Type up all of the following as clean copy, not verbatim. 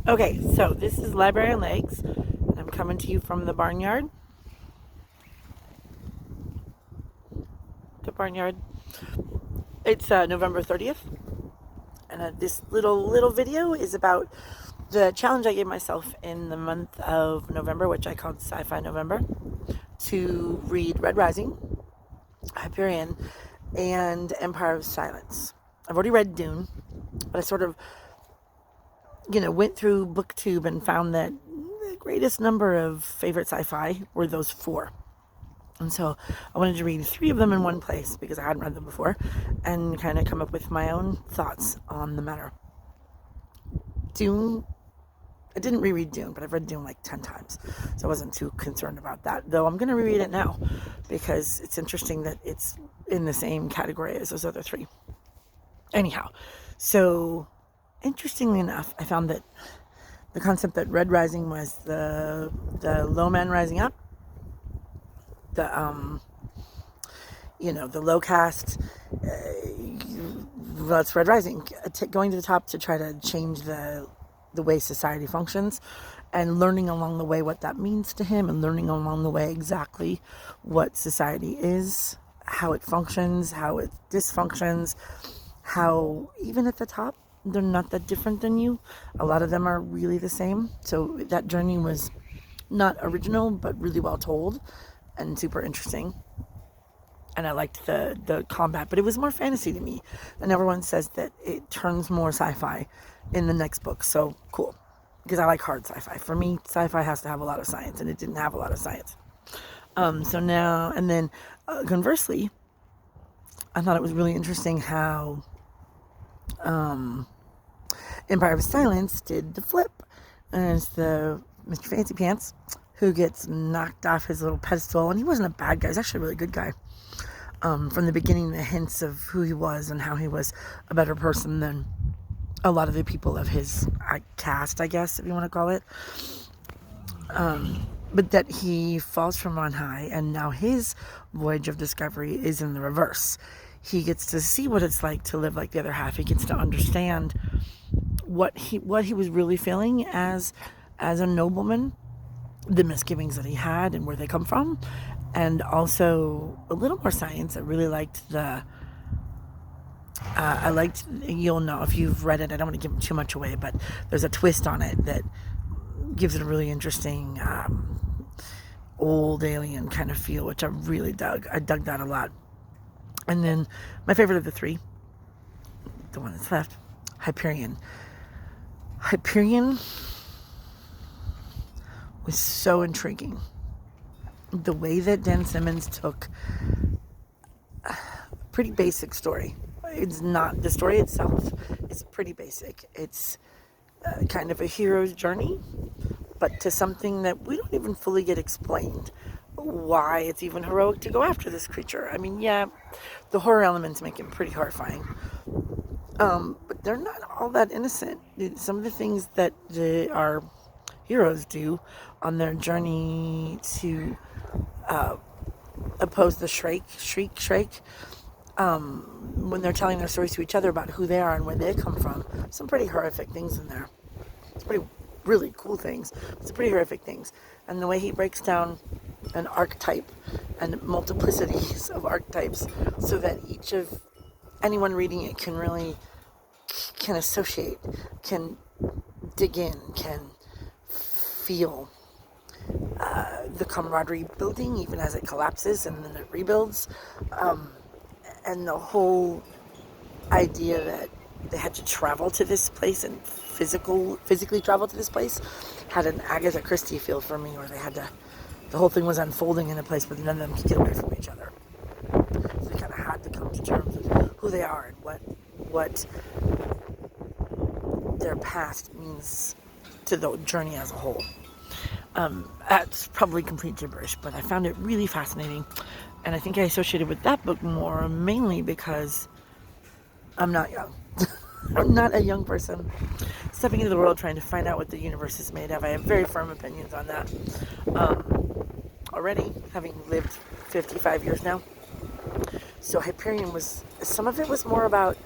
Okay, so this is Library on Legs, and I'm coming to you from the barnyard. The barnyard. It's November 30th, and this little video is about the challenge I gave myself in the month of November, which I called Sci-Fi November, to read Red Rising, Hyperion, and Empire of Silence. I've already read Dune, but I sort of went through booktube and found that the greatest number of favorite sci-fi were those four. And so I wanted to read three of them in one place because I hadn't read them before and kind of come up with my own thoughts on the matter. Dune, I didn't reread Dune, but I've read Dune like 10 times. So I wasn't too concerned about that. Though I'm going to reread it now because it's interesting that it's in the same category as those other three. Anyhow, so interestingly enough, I found that the concept that Red Rising was the low man rising up, the low caste, that's Red Rising, going to the top to try to change the way society functions, and learning along the way what that means to him, and learning along the way exactly what society is, how it functions, how it dysfunctions, how even at the top they're not that different than you. A lot of them are really the same. So that journey was not original, but really well told and super interesting. And I liked the combat, but it was more fantasy to me. And everyone says that it turns more sci-fi in the next book. So cool, because I like hard sci-fi. For me, sci-fi has to have a lot of science, and it didn't have a lot of science. So now, and then conversely, I thought it was really interesting how Empire of Silence did the flip, and it's the Mr. Fancy Pants who gets knocked off his little pedestal, and he wasn't a bad guy, he's actually a really good guy. From the beginning, the hints of who he was and how he was a better person than a lot of the people of his caste, I guess, if you want to call it. But that he falls from on high, and now his voyage of discovery is in the reverse. He gets to see what it's like to live like the other half. He gets to understand what he was really feeling as a nobleman, the misgivings that he had and where they come from, and also a little more science. I really liked you'll know if you've read it, I don't want to give too much away, but there's a twist on it that gives it a really interesting old alien kind of feel, which I really dug. I dug that a lot. And then my favorite of the three, the one that's left, Hyperion. Hyperion was so intriguing. The way that Dan Simmons took a pretty basic story. It's not, the story itself is pretty basic. It's kind of a hero's journey, but to something that we don't even fully get explained. Why it's even heroic to go after this creature. I mean, yeah, the horror elements make him pretty horrifying. But they're not all that innocent. Some of the things that our heroes do on their journey to oppose the shriek, when they're telling their stories to each other about who they are and where they come from, some pretty horrific things in there. It's really cool things. It's pretty horrific things. And the way he breaks down an archetype and multiplicities of archetypes so that anyone reading it can associate, can dig in, can feel the camaraderie building even as it collapses and then it rebuilds, and the whole idea that they had to travel to this place and physically travel to this place had an Agatha Christie feel for me, where the whole thing was unfolding in a place where none of them could get away from each other. So they kind of had to come to terms with who they are and what their past means to the journey as a whole. That's probably complete gibberish, but I found it really fascinating, and I think I associated with that book more mainly because I'm not young. I'm not a young person stepping into the world trying to find out what the universe is made of. I have very firm opinions on that. Already, having lived 55 years now. So Hyperion some of it was more about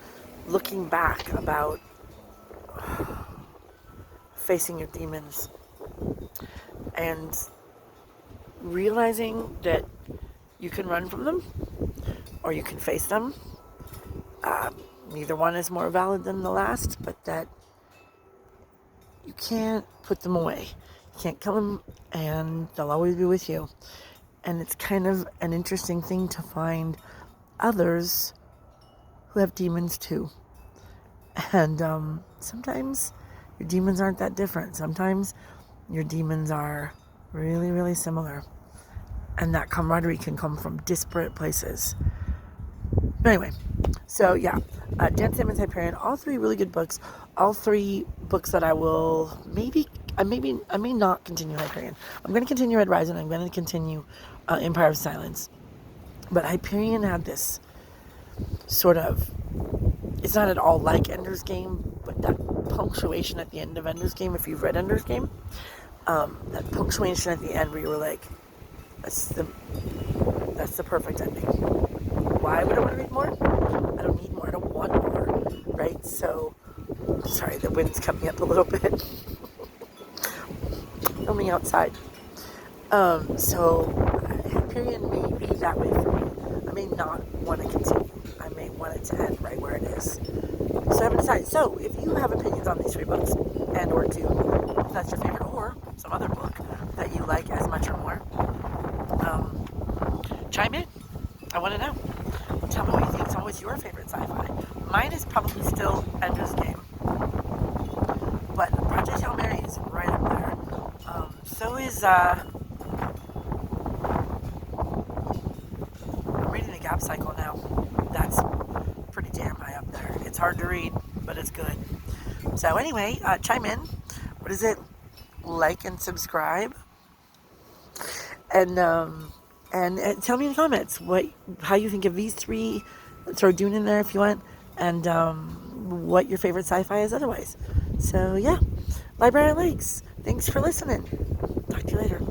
looking back, about facing your demons and realizing that you can run from them or you can face them. Neither one is more valid than the last, but that you can't put them away. You can't kill them, and they'll always be with you. And it's kind of an interesting thing to find others who have demons too. And sometimes your demons aren't that different. Sometimes your demons are really, really similar. And that camaraderie can come from disparate places. But anyway, so yeah, Dan Simmons, Hyperion, all three really good books. All three books that I will I may not continue Hyperion. I'm going to continue Red Rising. I'm going to continue Empire of Silence. But Hyperion had this sort of, it's not at all like Ender's Game, but that punctuation at the end of Ender's Game, if you've read Ender's Game, that punctuation at the end where you were like, that's the perfect ending. Why would I want to read more? I don't need more. I don't want more. Right? So, sorry, the wind's coming up a little bit. Filming outside. So, Hyperion may be that way for me. I may not want to continue. I may want it to end right where it is. So I haven't decided. So, if you have opinions on these three books, and or two, if that's your favorite, or some other book that you like as much or more, chime in. I want to know. Tell me what you think. Tell me what's your favorite sci-fi. Mine is probably still Ender's Game. But Project Hail Mary is right up there. So is, I'm reading the Gap Cycle now. That's pretty damn high up there. It's hard to read, but it's good. So anyway, chime in. What is it? Like and subscribe. And tell me in the comments how you think of these three. Throw Dune in there if you want. And what your favorite sci-fi is otherwise. So yeah, Library Lakes. Thanks for listening. Talk to you later.